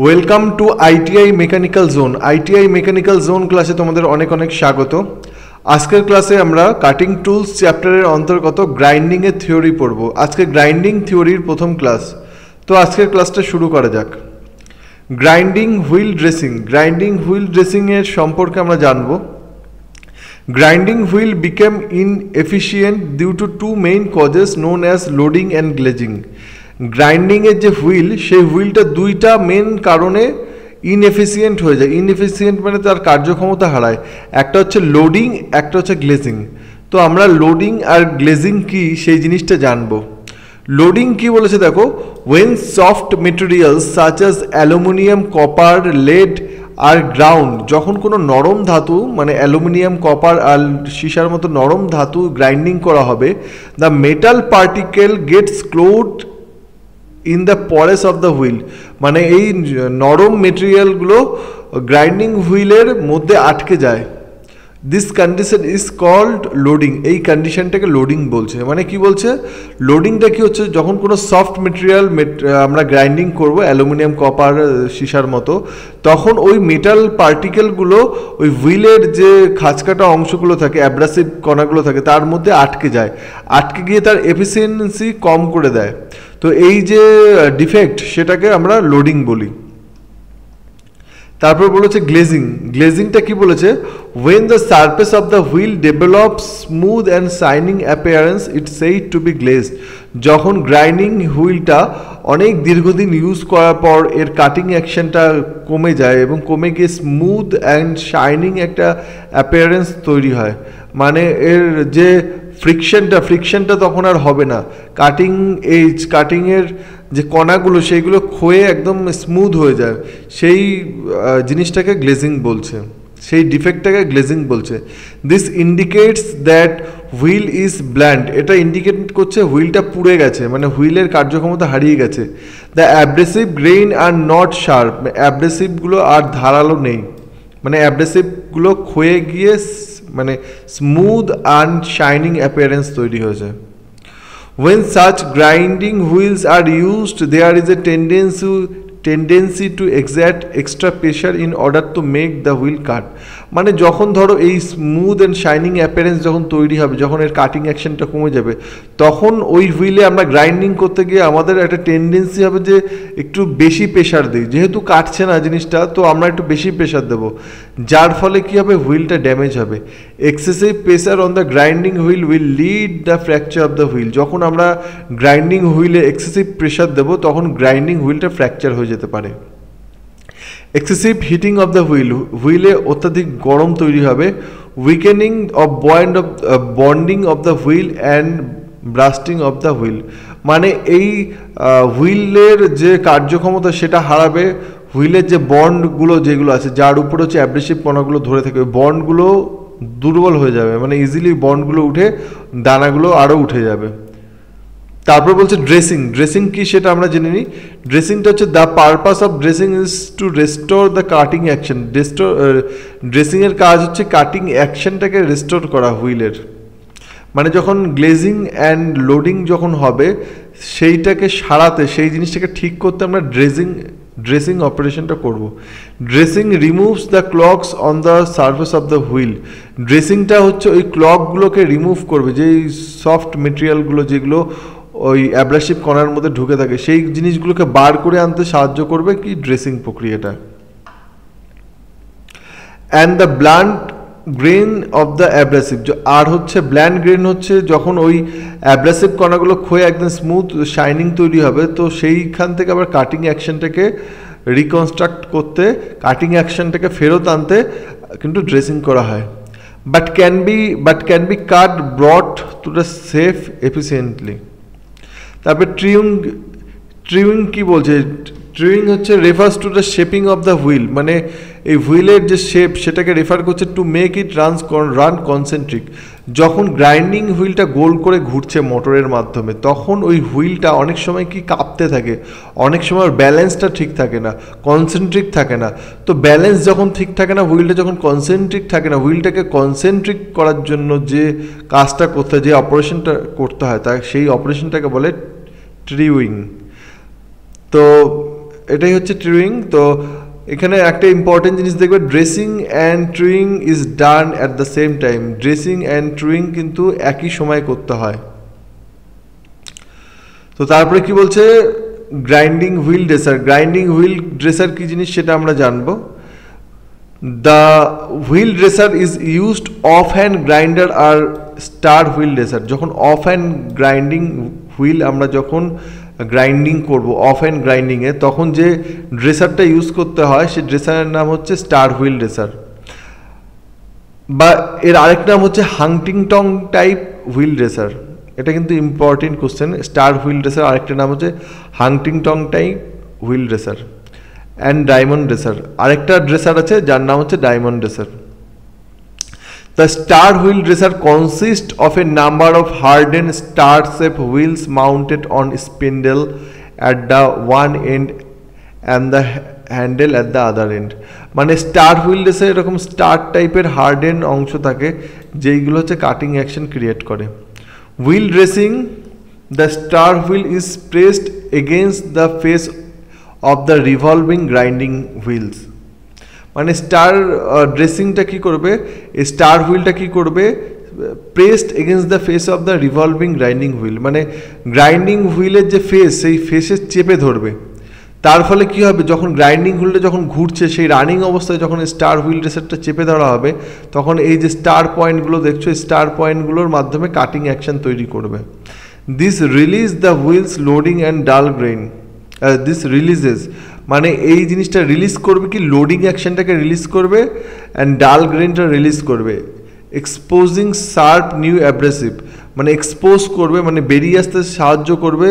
Welcome to ITI mechanical zone. ITI mechanical zone ক্লাসে তোমাদের অনেক অনেক স্বাগত। আজকের ক্লাসে আমরা কাটিং টুলস চ্যাপ্টারের অন্তর্গত গ্রাইন্ডিংয়ের থিওরি পড়ব। আজকে গ্রাইন্ডিং থিওরির প্রথম ক্লাস। তো আজকের ক্লাসটা শুরু করা যাক। Grinding wheel dressing. Grinding wheel ড্রেসিংয়ের সম্পর্কে আমরা জানব। Grinding wheel became inefficient due to two main causes known as loading and glazing. Grinding এর যে হুইল, সেই হুইলটা দুইটা মেন কারণে ইনএফিসিয়েন্ট হয়ে যায়। ইনএফিসিয়েন্ট মানে তার কার্যক্ষমতা হারায়। একটা হচ্ছে লোডিং, একটা হচ্ছে গ্লেজিং। তো আমরা লোডিং আর গ্লেজিং কি সেই জিনিসটা জানবো। লোডিং কি বলেছে দেখো, when soft materials such as aluminium, copper, lead are ground, যখন কোনো নরম ধাতু মানে অ্যালুমিনিয়াম, কপার আর সীসার মতো নরম ধাতু গ্রাইন্ডিং করা হবে, the metal particle gets clogged in the pores of the wheel, মানে এই নরম মেটেরিয়ালগুলো গ্রাইন্ডিং হুইলের মধ্যে আটকে যায়। This condition is called loading. এই কন্ডিশনটাকে লোডিং বলছে। মানে কি বলছে, লোডিংটা কি হচ্ছে, যখন কোনো সফট মেটেরিয়াল আমরা গ্রাইন্ডিং করব অ্যালুমিনিয়াম, কপার, সীসার মতো, তখন ওই মেটাল পার্টিকেলগুলো ওই হুইলের যে খাঁচকাটা অংশগুলো থাকে, অ্যাব্রাসিভ কণাগুলো থাকে, তার মধ্যে আটকে যায়। আটকে গিয়ে তার এফিসিয়েন্সি কম করে দেয়। তো এই যে ডিফেক্ট, সেটাকে আমরা লোডিং বলি। তারপর বলেছে গ্লেজিং। গ্লেজিংটা কি বলেছে, when the surface of the wheel develops smooth and shining appearance it's said to be glazed. যখন গ্রাইন্ডিং হুইলটা অনেক দীর্ঘদিন ইউজ করার পর এর কাটিং অ্যাকশনটা কমে যায় এবং কমে গিয়ে স্মুথ অ্যান্ড শাইনিং একটা অ্যাপিয়ারেন্স তৈরি হয়, মানে এর যে ফ্রিকশনটা তখন আর হবে না। কাটিংয়ের যে কণাগুলো সেইগুলো ক্ষয়ে একদম স্মুথ হয়ে যায়, সেই জিনিসটাকে গ্লেজিং বলছে, সেই ডিফেক্টটাকে গ্লেজিং বলছে। This indicates that wheel is blunt. এটা ইন্ডিকেট করছে হুইলটা পুড়ে গেছে, মানে হুইলের কার্যক্ষমতা হারিয়ে গেছে। The abrasive grain are not sharp. অ্যাব্রেসিভগুলো আর ধারালো নেই, মানে অ্যাব্রেসিভগুলো ক্ষয়ে গিয়ে মানে স্মুথ অ্যান্ড শাইনিং অ্যাপিয়ারেন্স তৈরি হয়েছে। When such grinding wheels are used, there is a tendency to exert extra pressure in order to make the wheel cut. মানে যখন ধরো এই স্মুথ অ্যান্ড শাইনিং অ্যাপিয়ারেন্স যখন তৈরি হবে, যখন এর কাটিং অ্যাকশনটা কমে যাবে, তখন ওই হুইলে আমরা গ্রাইন্ডিং করতে গিয়ে আমাদের একটা টেন্ডেন্সি হবে যে একটু বেশি প্রেশার দিই। যেহেতু কাটছে না জিনিসটা, তো আমরা একটু বেশি প্রেশার দেবো, যার ফলে কী হবে, হুইলটা ড্যামেজ হবে। Excessive pressure on the grinding wheel will lead the fracture of the wheel. যখন আমরা গ্রাইন্ডিং হুইলে এক্সেসিভ প্রেশার দেবো, তখন গ্রাইন্ডিং হুইলটা ফ্র্যাকচার হয়ে যেতে পারে। এক্সেসিভ হিটিং অফ দ্য হুইলে অত্যাধিক গরম তৈরি হবে। Weakening of bonding of the wheel and bursting of the wheel, মানে এই হুইলের যে কার্যক্ষমতা সেটা হারাবে। হুইলের যে বন্ডগুলো যেগুলো আছে, যার উপরে হচ্ছে অ্যাব্রেসিভ কণাগুলো ধরে থাকে, ওই বন্ডগুলো দুর্বল হয়ে যাবে, মানে ইজিলি বন্ডগুলো উঠে দানাগুলো আরও উঠে যাবে। তারপর বলছে ড্রেসিং। ড্রেসিং কি সেটা আমরা জেনে নিই। ড্রেসিংটা হচ্ছে the purpose of dressing is to restore the cutting action. ড্রেসিংয়ের কাজ হচ্ছে কাটিং অ্যাকশনটাকে রেস্টোর করা হুইলের। মানে যখন গ্লেজিং অ্যান্ড লোডিং যখন হবে, সেইটাকে সারাতে, সেই জিনিসটাকে ঠিক করতে আমরা ড্রেসিং অপারেশনটা করব। Dressing removes the clogs on the surface of the wheel. ড্রেসিংটা হচ্ছে ওই ক্লগগুলোকে রিমুভ করবে, যেই সফট মেটেরিয়ালগুলো যেগুলো ওই অ্যাব্রাসিভ কণার মধ্যে ঢুকে থাকে, সেই জিনিসগুলোকে বার করে আনতে সাহায্য করবে কি ড্রেসিং প্রক্রিয়াটা। And the blunt grain of the abrasive. আর হচ্ছে ব্ল্যান্ড গ্রেন হচ্ছে যখন ওই অ্যাব্রাসিভ কণাগুলো ক্ষয়ে একদম স্মুথ শাইনিং তৈরি হবে, তো সেইখান থেকে আবার কাটিং অ্যাকশনটাকে রিকনস্ট্রাক্ট করতে, কাটিং অ্যাকশনটাকে ফেরত আনতে কিন্তু ড্রেসিং করা হয়। But can be cut ব্রট to the safe efficiently. তারপরে ট্রিউইং কি বলছে, ট্রিউইং হচ্ছে refers to the shaping of the wheel, মানে এই হুইলের যে শেপ সেটাকে রেফার করছে to make it run concentric. যখন গ্রাইন্ডিং হুইলটা গোল করে ঘুরছে মোটরের মাধ্যমে, তখন ওই হুইলটা অনেক সময় কি কাঁপতে থাকে, অনেক সময় ব্যালেন্সটা ঠিক থাকে না, কনসেন্ট্রিক থাকে না। তো ব্যালেন্স যখন ঠিক থাকে না, হুইলটা যখন কনসেন্ট্রিক থাকে না, হুইলটাকে কনসেন্ট্রিক করার জন্য যে কাজটা করতে হয়, যে অপারেশনটা করতে হয়, তা সেই অপারেশনটাকে বলে ট্রিউইং। তো এটাই হচ্ছে ট্রিউইং। তো এখানে একটা ইম্পর্টেন্ট জিনিস দেখবে, dressing and truing is done at the same time. Dressing and truing কিন্তু একই সময় করতে হয়। তো তারপরে কি বলছে, grinding wheel dresser. Grinding wheel dresser কি জিনিস সেটা আমরা জানবো। The wheel dresser is used off hand grinder আর স্টার হুইল ড্রেসার। যখন অফ হ্যান্ড গ্রাইন্ডিং হুইল আমরা যখন গ্রাইন্ডিং করব অফ হ্যান্ড গ্রাইন্ডিংয়ে, তখন যে ড্রেসারটা ইউজ করতে হয় সেই ড্রেসারের নাম হচ্ছে স্টার হুইল ড্রেসার, বা এর আরেক নাম হচ্ছে হাংটিংটন টাইপ হুইল ড্রেসার। এটা কিন্তু important question. Star wheel dresser আরেকটা নাম হচ্ছে Huntington type wheel dresser and diamond dresser. আরেকটা ড্রেসার আছে যার নাম হচ্ছে diamond dresser. The star wheel dresser consists of a number of hardened star-shaped wheels mounted on spindle at the one end and the handle at the other end. মানে star wheel ড্রেসে এরকম star টাইপের harden অংশ থাকে যেইগুলো হচ্ছে cutting action create করে। Wheel dressing, the star wheel is pressed against the face of the revolving grinding wheels. মানে স্টার ড্রেসিংটা কি করবে, স্টার হুইলটা কি করবে, pressed against the face of the revolving grinding wheel. মানে গ্রাইন্ডিং হুইলের যে ফেস, সেই ফেসে চেপে ধরবে। তার ফলে কি হবে, যখন গ্রাইন্ডিং হুইলটা যখন ঘুরছে সেই রানিং অবস্থায় যখন স্টার হুইল ড্রেসারটা চেপে ধরা হবে, তখন এই যে স্টার পয়েন্টগুলো দেখছো, স্টার পয়েন্টগুলোর মাধ্যমে কাটিং অ্যাকশন তৈরি করবে। This release the wheels loading and dull grain. This releases মানে এই জিনিসটা রিলিজ করবে কি, লোডিং অ্যাকশনটাকে রিলিজ করবে অ্যান্ড ডাল গ্রেনটা রিলিজ করবে। এক্সপোজিং শার্প নিউ অ্যাব্রেসিভ, মানে এক্সপোজ করবে মানে বেরিয়ে আসতে সাহায্য করবে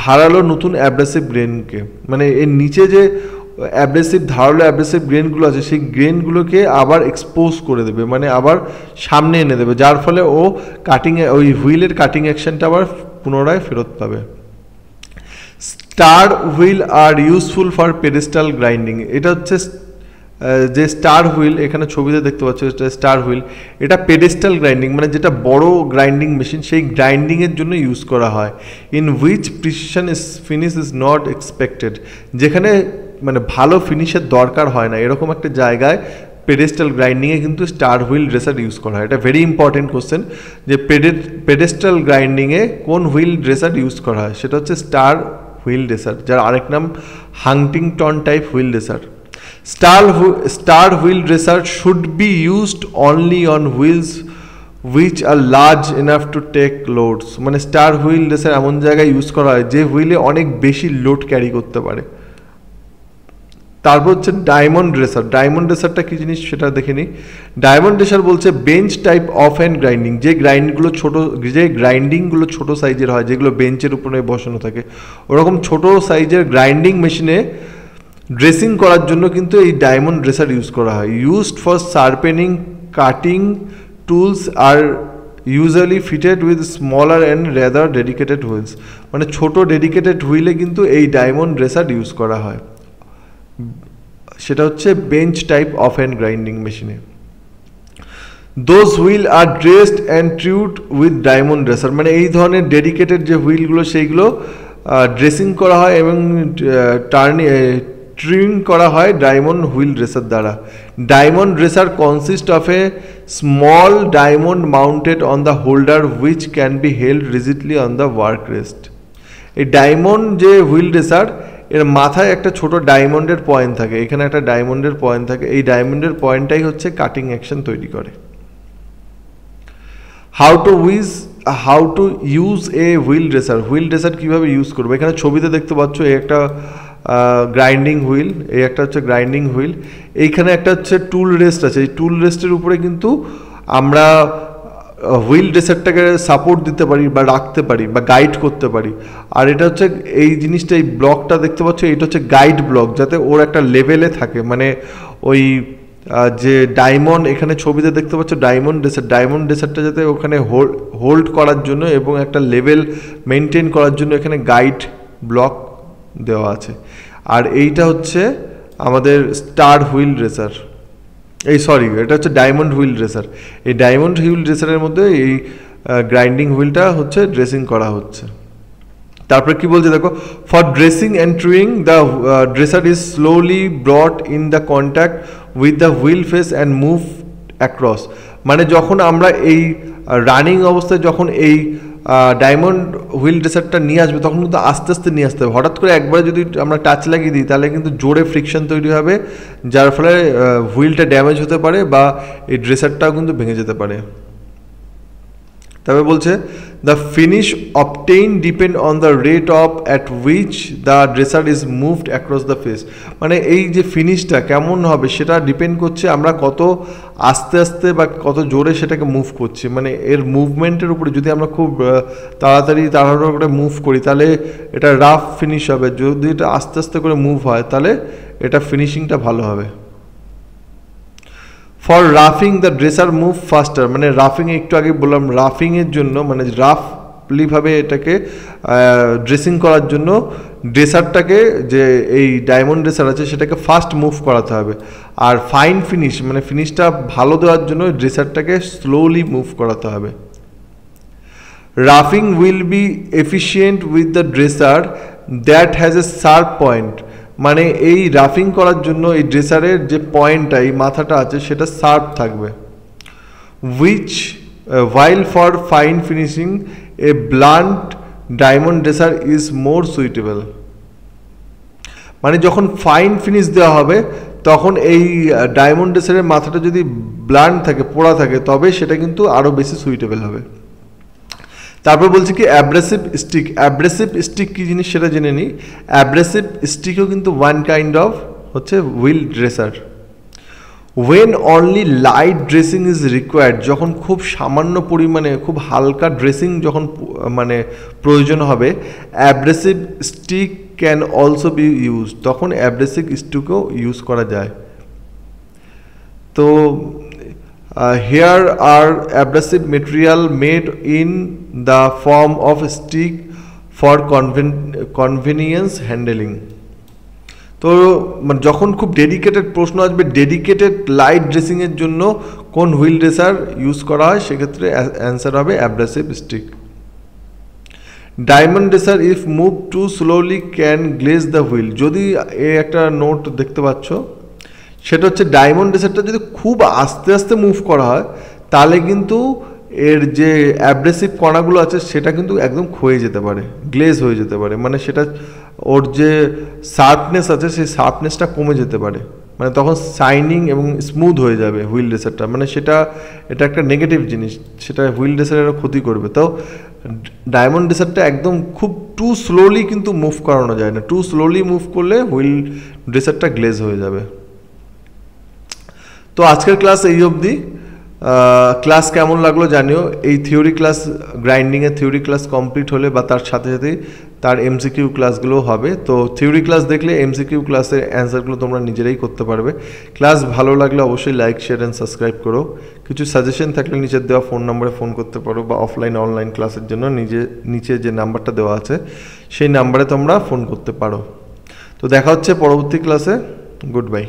ধারালো নতুন অ্যাব্রেসিভ গ্রেনকে। মানে এর নিচে যে অ্যাব্রেসিভ ধারালো অ্যাব্রেসিভ গ্রেনগুলো আছে সেই গ্রেনগুলোকে আবার এক্সপোজ করে দেবে, মানে আবার সামনে এনে দেবে, যার ফলে ও কাটিং ওই হুইলের কাটিং অ্যাকশনটা আবার পুনরায় ফেরত পাবে। Star wheel are useful for pedestal grinding. এটা হচ্ছে যে স্টার হুইল এখানে ছবিতে দেখতে পাচ্ছ, এটা স্টার হুইল। এটা পেডেস্টাল গ্রাইন্ডিং মানে যেটা বড় গ্রাইন্ডিং মেশিন, সেই গ্রাইন্ডিংয়ের জন্য ইউজ করা হয়। In which precision is finish is not expected, যেখানে মানে ভালো ফিনিশের দরকার হয় না, এরকম একটা জায়গায় পেডেস্টাল গ্রাইন্ডিংয়ে কিন্তু স্টার হুইল ড্রেসার ইউজ করা হয়। এটা ভেরি ইম্পর্টেন্ট কোশ্চেন যে পেডেস্টাল গ্রাইন্ডিংয়ে কোন হুইল ড্রেসার ইউজ করা হয়, সেটা হচ্ছে হুইল ড্রেসার, যার আরেক নাম Huntington type wheel dresser. Star wheel dresser should be used only on wheels which are large enough to take loads. মানে স্টার হুইল ড্রেসার এমন জায়গায় ইউজ করা হয় যে হুইলে অনেক বেশি লোড ক্যারি করতে পারে। তারপর হচ্ছে ডায়মন্ড ড্রেসার। ডায়মন্ড ড্রেসারটা কি জিনিস সেটা দেখে নিই। ডায়মন্ড ড্রেসার বলছে bench type of hand grinding, যে গ্রাইন্ডিংগুলো ছোট সাইজের হয়, যেগুলো বেঞ্চের উপরে বসানো থাকে, ওরকম ছোট সাইজের গ্রাইন্ডিং মেশিনে ড্রেসিং করার জন্য কিন্তু এই ডায়মন্ড ড্রেসার ইউজ করা হয়। Used for sharpening cutting tools are usually fitted with smaller and rather dedicated wheels. মানে ছোট ডেডিকেটেড হুইলে কিন্তু এই ডায়মন্ড ড্রেসার ইউজ করা হয়, সেটা হচ্ছে bench type of hand grinding মেশিনে। Those wheel are dressed and trued with diamond dresser. মানে এই ধরনের ডেডিকেটেড যে হুইলগুলো সেইগুলো ড্রেসিং করা হয় এবং ট্রিম করা হয় ডায়মন্ড হুইল ড্রেসার দ্বারা। Diamond dresser consist of a small diamond mounted on the holder which can be held rigidly on the work rest. এই ডায়মন্ড যে হুইল ড্রেসার, এর মাথায় একটা ছোট ডায়মন্ডের পয়েন্ট থাকে, এখানে একটা ডায়মন্ডের পয়েন্ট থাকে, এই ডায়মন্ডের পয়েন্টটাই হচ্ছে কাটিং অ্যাকশন তৈরি করে। How to use a wheel dresser. Wheel dresser কীভাবে ইউজ করবো, এখানে ছবিতে দেখতে পাচ্ছ এই একটা গ্রাইন্ডিং হুইল, এই একটা হচ্ছে গ্রাইন্ডিং হুইল, এইখানে একটা হচ্ছে টুল রেস্ট আছে। এই টুল রেস্টের উপরে কিন্তু আমরা হুইল ড্রেসারটাকে সাপোর্ট দিতে পারি বা রাখতে পারি বা গাইড করতে পারি। আর এটা হচ্ছে এই জিনিসটা, এই ব্লকটা দেখতে পাচ্ছ, এইটা হচ্ছে গাইড ব্লক, যাতে ওর একটা লেভেলে থাকে। মানে ওই যে ডায়মন্ড এখানে ছবিতে দেখতে পাচ্ছ ডায়মন্ড ড্রেসারটা যাতে ওখানে হোল্ড করার জন্য এবং একটা লেভেল মেনটেন করার জন্য এখানে গাইড ব্লক দেওয়া আছে। আর এইটা হচ্ছে আমাদের স্টার হুইল ড্রেসার, এটা হচ্ছে ডায়মন্ড হুইল ড্রেসার। এই ডায়মন্ড হুইল ড্রেসারের মধ্যে এই গ্রাইন্ডিং হুইলটা হচ্ছে ড্রেসিং করা হচ্ছে। তারপরে কি বলছে দেখো, for dressing entering the dresser is slowly ব্রট in the contact with the wheel face and move across. মানে যখন আমরা এই রানিং অবস্থায় যখন এই ডায়মন্ড হুইল ড্রেসারটা নিয়ে আসবে তখন কিন্তু আস্তে আস্তে নিয়ে আসতে হবে। হঠাৎ করে একবারে যদি আমরা টাচ লাগিয়ে দিই তাহলে কিন্তু জোরে ফ্রিকশন তৈরি হবে, যার ফলে হুইলটা ড্যামেজ হতে পারে বা এই ড্রেসারটাও কিন্তু ভেঙে যেতে পারে। তারপরে বলছে the finish obtain depend on the rate of at which the dresser is moved across the face. মানে এই যে ফিনিশটা কেমন হবে সেটা ডিপেন্ড করছে আমরা কত আস্তে আস্তে বা কত জোরে সেটাকে মুভ করছি। মানে এর মুভমেন্টের উপরে যদি আমরা খুব তাড়াতাড়ি তাড়াহুড়ো করে মুভ করি তাহলে এটা রাফ ফিনিশ হবে, যদি এটা আস্তে আস্তে করে মুভ হয় তাহলে এটা ফিনিশিংটা ভালো হবে। ফর রাফিং দ্য ড্রেসার মুভ ফাস্টার, মানে রাফিং একটু আগে বললাম, রাফিংয়ের জন্য মানে রাফলিভাবে এটাকে ড্রেসিং করার জন্য ড্রেসারটাকে যে এই ডায়মন্ড ড্রেসার আছে সেটাকে ফাস্ট মুভ করাতে হবে। আর ফাইন ফিনিশ মানে ফিনিশটা ভালো দেওয়ার জন্য ড্রেসারটাকে স্লোলি মুভ করাতে হবে। রাফিং will be efficient with the dresser that has a sharp point, মানে এই রাফিং করার জন্য এই ড্রেসারের যে পয়েন্টটা এই মাথাটা আছে সেটা শার্প থাকবে। Which while for fine finishing a blunt diamond dresser is more suitable। মানে যখন ফাইন ফিনিশ দেওয়া হবে তখন এই ডায়মন্ড ড্রেসারের মাথাটা যদি ব্লান্ট থাকে, পোড়া থাকে, তবে সেটা কিন্তু আরও বেশি সুইটেবল হবে। তারপর বলছি কি অ্যাব্রেসিভ স্টিক। অ্যাব্রেসিভ স্টিক কী জিনিস সেটা জেনে নিই। অ্যাব্রেসিভ স্টিকও কিন্তু ওয়ান কাইন্ড অফ হচ্ছে wheel dresser. When only light dressing is required, যখন খুব সামান্য পরিমাণে খুব হালকা ড্রেসিং যখন মানে প্রয়োজন হবে, abrasive stick can also be use, তখন অ্যাব্রেসিভ স্টিকও ইউজ করা যায়। তো here are abrasive material made in the form of stick for convenience handling। তো যখন খুব ডেডিকেটেড প্রশ্ন আসবে ডেডিকেটেড লাইট ড্রেসিংয়ের জন্য কোন হুইল ড্রেসার ইউজ করা হয়, সেক্ষেত্রে অ্যান্সার হবে abrasive stick. Diamond dresser if move to slowly can glaze the wheel. যদি একটা নোট দেখতে পাচ্ছ, সেটা হচ্ছে ডায়মন্ড ড্রেসারটা যদি খুব আস্তে আস্তে মুভ করা হয় তাহলে কিন্তু এর যে অ্যাব্রেসিভ কণাগুলো আছে সেটা কিন্তু একদম ক্ষয়ে যেতে পারে, গ্লেজ হয়ে যেতে পারে, মানে সেটা ওর যে শার্পনেস আছে সেই শার্পনেসটা কমে যেতে পারে, মানে তখন শাইনিং এবং স্মুথ হয়ে যাবে হুইল ড্রেসারটা, মানে এটা একটা নেগেটিভ জিনিস, সেটা হুইল ড্রেসারের ক্ষতি করবে। তো ডায়মন্ড ড্রেসারটা একদম খুব টু স্লোলি কিন্তু মুভ করানো যায় না, টু স্লোলি মুভ করলে হুইল ড্রেসারটা গ্লেজ হয়ে যাবে। তো আজকের ক্লাস এই অবধি। ক্লাস কেমন লাগলো জানিও। এই থিওরি ক্লাস, গ্রাইন্ডিংয়ের থিওরি ক্লাস কমপ্লিট হলে বা তার সাথে সাথেই তার এমসিকিউ ক্লাসগুলো হবে। তো থিওরি ক্লাস দেখলে এমসিকিউ ক্লাসের অ্যান্সারগুলো তোমরা নিজেরাই করতে পারবে। ক্লাস ভালো লাগলে অবশ্যই লাইক, শেয়ার অ্যান্ড সাবস্ক্রাইব করো। কিছু সাজেশন থাকলে নিচের দেওয়া ফোন নম্বরে ফোন করতে পারো, বা অফলাইন অনলাইন ক্লাসের জন্য নিচে যে নাম্বারটা দেওয়া আছে সেই নাম্বারে তোমরা ফোন করতে পারো। তো দেখা হচ্ছে পরবর্তী ক্লাসে। Good bye.